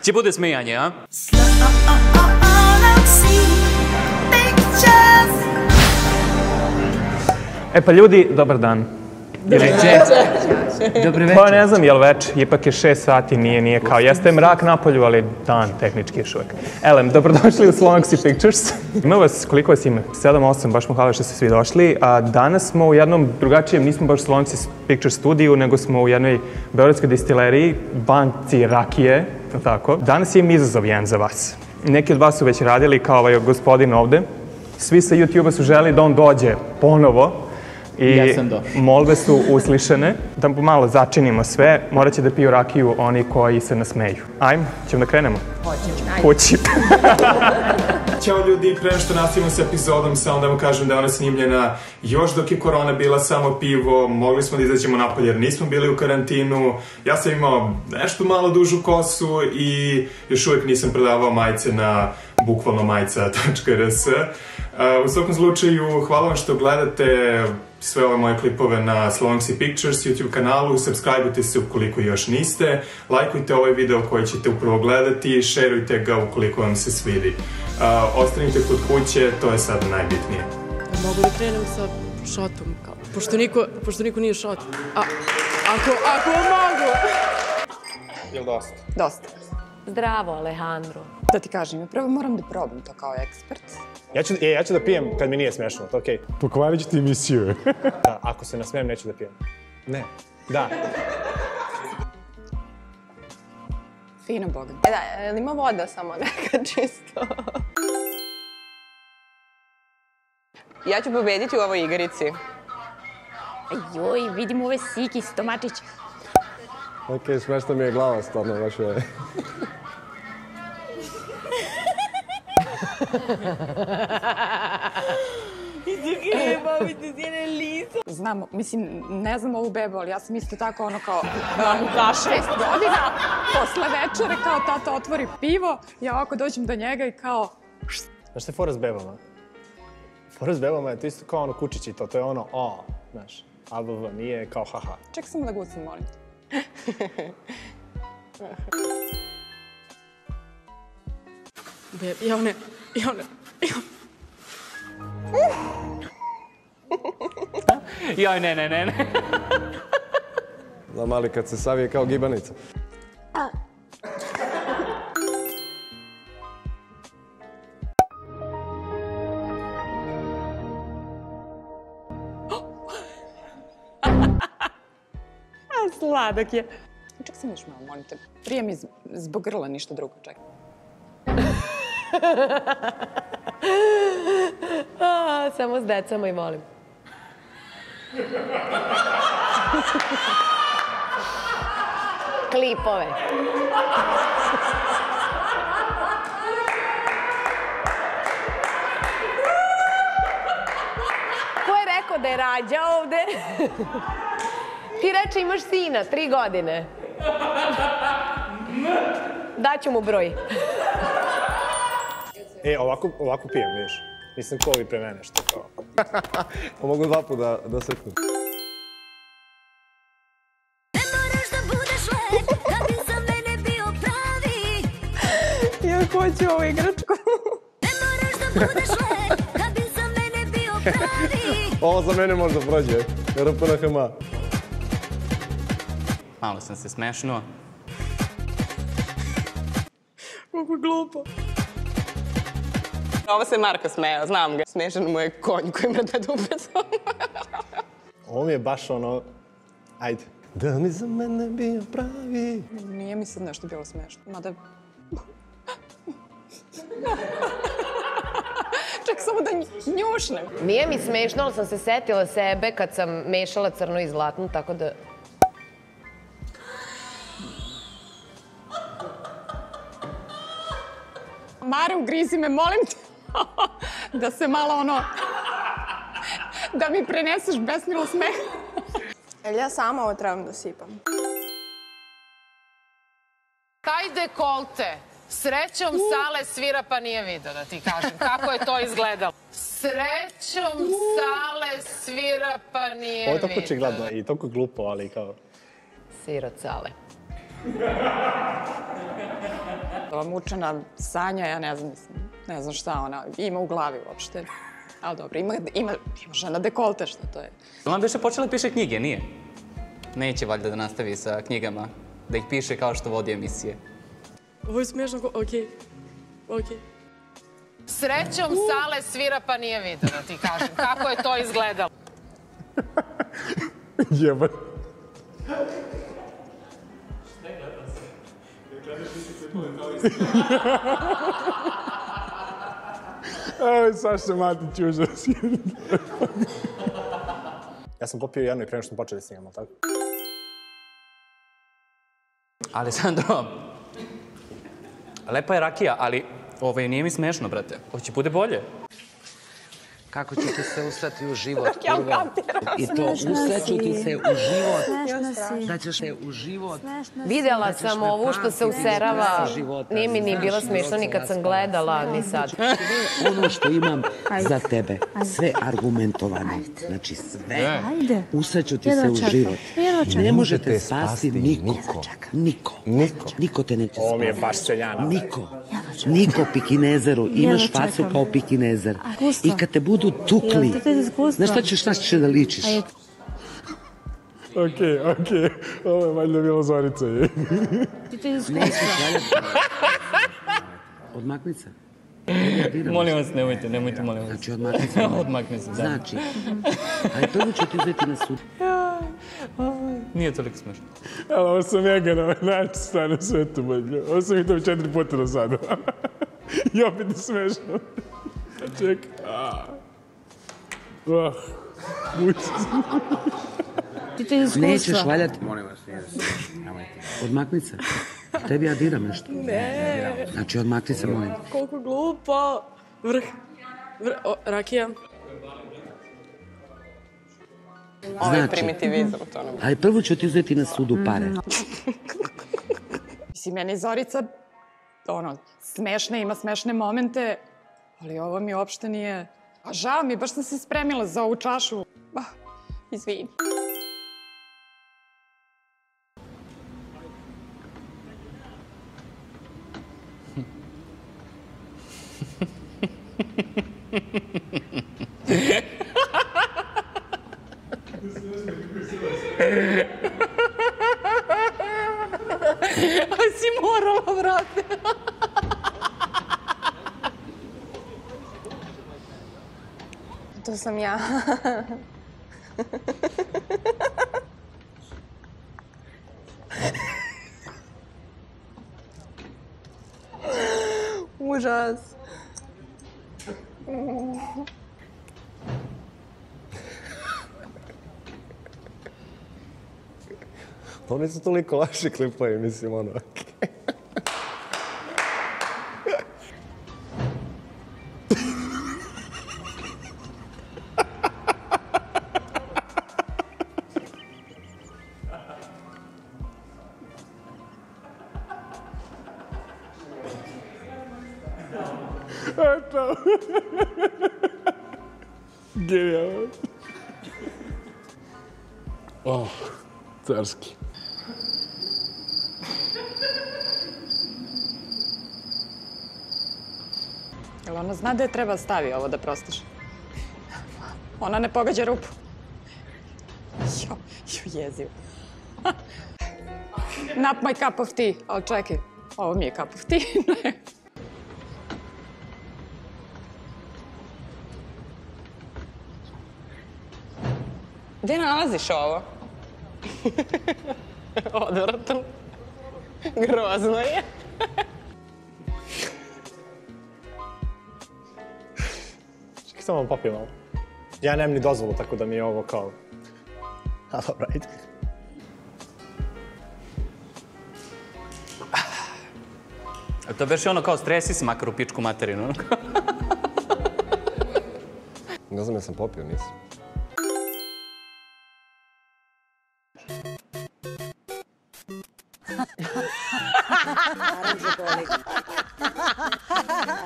Će bude smijanje, a? E pa ljudi, dobar dan. Dobro večer. Pa ne znam, jel već, ipak je 6 sati, nije kao, jeste mrak napolju, ali dan tehnički još uvek. Elem, dobrodošli u Slonoxy Pictures. Ima vas, koliko vas ima? 7-8, baš mu hvala što ste svi došli. A danas smo u jednom drugačijem, nismo baš u Slonoxy Pictures studiju, nego smo u jednoj beogradskoj distileriji, banci rakije, tako. Danas imam izazov jedan za vas. Neki od vas su već radili, kao ovaj gospodin ovde. Svi sa YouTube-a su želi da on dođe ponovo. I molbe su uslišene. Da malo začinimo sve, morat će da piju rakiju oni koji se nasmeju. Ajmo, ćemo da krenemo? Hoćemo. Kući. Ćao ljudi, pre što nastavimo s epizodom, samo da vam kažem da je ona snimljena još dok je korona bila samo pivo, mogli smo da izađemo napolje jer nismo bili u karantinu, ja sam imao nešto malo dužu kosu i još uvijek nisam prodavao majice na bukvalno majica.rs. U svakom slučaju, hvala vam što gledate sve ove moje klipove na Slonoxy Pictures YouTube kanalu, subscribe-ujte se ukoliko još niste, lajkujte ovaj video koji ćete upravo gledati, šerujte ga ukoliko vam se svidi. Ostanite kod kuće, to je sada najbitnije. Mogu da krenem sa šotom, pošto niko nije šot. Ako mogu. Jel dosta? Dosta. Zdravo, Alejandro. Da ti kažem, prvo moram da probam to kao ekspert. Ja ću da pijem kad mi nije smešno, to okej. Pokvarit ću ti emisiju. Da, ako se nasmijem, neću da pijem. Ne. Da. Fino, Boga. Da, ima voda samo neka čisto. Ja ću pobediti u ovoj igrici. Joj, vidim ove siki, stomačić. Okej, smešna mi je glava, stvarno, baš je. Znam, mislim, ne znam ovu bebu, ali ja sam isto tako ono kao za 6 godina, posle večere kao tata otvori pivo, ja ovako dođem do njega i kao... Znaš šta je fora s bebama? Fora s bebama je to isto kao ono kučići to je ono o, znaš, ABV, nije kao haha. Ček samo da gucam, molim te. Ja one... Joj, ne. Znam, ali kad se savije kao gibanica. Sladak je. Ček sam još malo, molim te. Prije mi zbog grla, ništa drugo, ček. Samo s decama i molim. Klipove. Ko je rekao da je rađa ovde? Ti reče imaš sina, 3 godine. Daću mu broj. E, ovako pijem, vidiš. Nisam ko ovi pre mene, što kao. Pa mogu 2 puta da seknem. Ja hoću ovu igračku. Ovo za mene možda prođe. RPNHMA. Malo sam se smešnuo. Kako glupo. Ovo se Marko smeo, znam ga. Smešan mu je konj koji mrda dupe sam. Ovo mi je baš ono, ajde. Da mi za mene bio pravi. Nije mi sad nešto bilo smešno, mada... Ček samo da njušnem. Nije mi smešno, ali sam se setila sebe kad sam mešala crno i zlatno, tako da... Mare, ugrizi me, molim te. Da se malo ono... Da mi preneseš besmilo smeh. Jel ja sama ovo trebam da sipam? Taj dekolte, srećom Sale svira pa nije video, da ti kažem. Kako je to izgledalo? Srećom Sale svira pa nije video. Ovo je toliko očigledno i toliko glupo, ali kao... Svira od Sale. Ova mučena Sanja, ja ne znam, ne znam šta ona ima u glavi uopšte. Ali dobro, ima žena dekolte, šta to je. Ona bi še počela piše knjige, nije? Neće valjda da nastavi sa knjigama, da ih piše kao što vodi emisije. Ovo je smiješno, okej. Srećom Sale svira pa nije video, da ti kažem. Kako je to izgledalo? Jebaj. Aj, Saša Matić, užas. Ja sam popio jedno i prema što sam počeo da snimamo, tako? Alessandro, lepa je rakija, ali nije mi smešno, brate. Ovo će bude bolje. Kako ću ti se usrati u život, kurva. I to usreću ti se u život. Da ćeš se u život. Videla sam ovu što se userava. Nije mi ni bila smešno ni kad sam gledala, ni sad. Ono što imam za tebe, sve argumentovano. Znači sve. Usreću ti se u život. Ne možete spasti niko. Niko te neće spasti. Ovo mi je baš seljana. Niko Pikinezeru. Imaš facu kao Pikinezer. I kad te budu tukli, znaš šta ćeš da ličiš? Okej. Ovo je valjda bila Zorica. Nećeš valjati. Odmaknica. Molim vas, nemojte, molim vas. Znači, odmaknica. Odmakni se, da. Znači, aj prvo ću ti uzeti na sud. Nije toliko smešno. Ali ovo sam ja na najče stvar na svetu, bolje. Ovo sam vidio 4 puta do sada. I opet je smešno. Čekaj. Nećeš valjati. Molim vas, odmaknica. Tebi ja diram nešto. Ne. Znači, odmakni se, molim. Koliko glupo. Rakija. Ovo je primitivizam, to nam. Ali prvo ću ti uzeti na sudu pare. Mislim, meni Zorica, smešna, ima smešne momente, ali ovo mi uopšte nije... A žao mi, baš sam se spremila za ovu čašu. Izvini. A si morala, vrate. To sam ja. Užas. To nisu toliko vaši klipovi, mislim, ono, okej. Eto. Genijalno. Carski. Jel ona zna da je treba stavi ovo da prostiš? Ona ne pogađa rupu. Jo, jezivo. Not my cup of tea. Ali čekaj, ovo mi je cup of tea. Gde nalaziš ovo? Odvratan. Grozno je. Čekaj, samo popijem ovo. Ja nemam ni dozvolu, tako da mi je ovo kao... A dobro, ajde. To beše ono kao stresi se makar u pičku materinu. Ne znam, ja sam popio, nisam.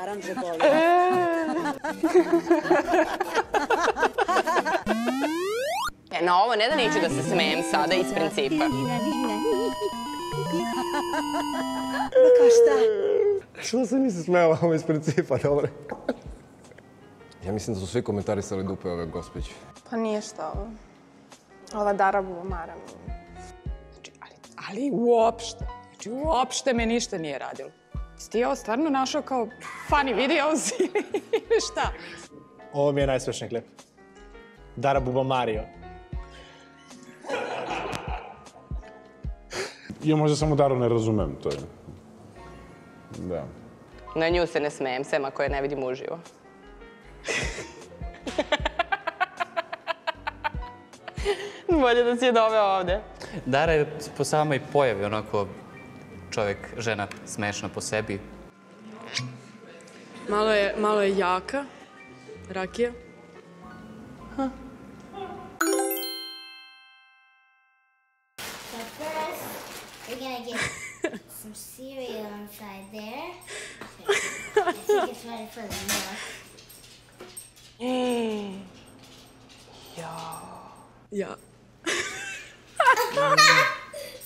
Aranže boli. Na ovo ne da neću da se smejem sada iz principa. Kao šta? Što se nisi smela ovo iz principa, dobro? Ja mislim da su svi komentarisali dupe ove gospođe. Pa nije šta ovo. Ova Dara Bubamara. Znači, ali uopšte me ništa nije radilo. Si ti ovo stvarno našao kao funny videos ili šta? Ovo mi je najsmešniji klip. Dara Bubamario. Ja možda samo Daru ne razumem, to je. Da. Na nju se ne smejem, sem ako je ne vidim uživo. Bolje da si je doveo ovde. Dara je po samoj pojavi onako čovjek, žena smešna po sebi. Malo je jaka, rakija. We're gonna get some cereal inside there. Okay. I think it's ready for the milk. Ja.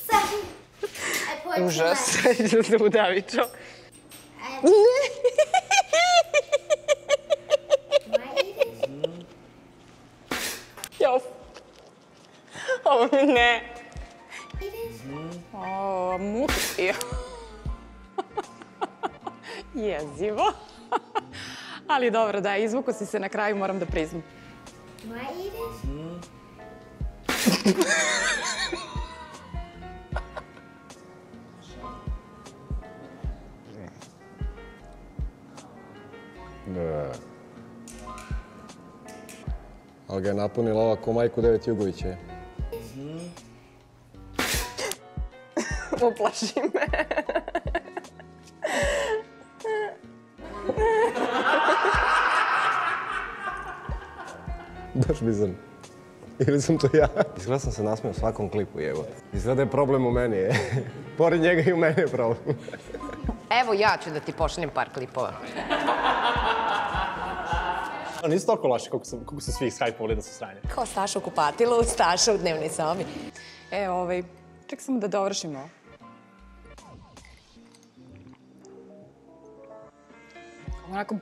Sorry. I poured too Užas, much. ću se udaviću. Do I eat it? Jof. Ovo mi ne. Eat it? O, muti. Jezivo. Ali dobro, da, izvuko si se na kraju, moram da priznam. Do I eat it? Da. Ali ga je napunila ova ko majku 9 Jugovića, je. Uplaši me. Baš bizarno. Ili sam to ja? Izgleda sam se nasmeo u svakom klipu, evo. Izgleda je problem u meni, je. Pored njega i u mene je problem. Evo ja ću da ti pošaljem par klipova. Nisu toliko loši koliko su svi ishajpovali da su sranje. Kao Staša u kupatilu, Staša u dnevnoj sobi. Ček samo da dovršimo ovo. Onako,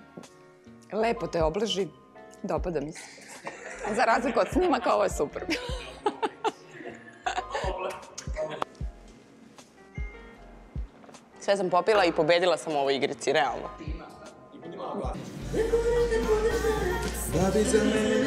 lepo te obleži, dopada mi se. Za razliku od snimaka, ovo je super. Sve sam popila i pobedila sam u ovoj igrici, realno. Da bi za mene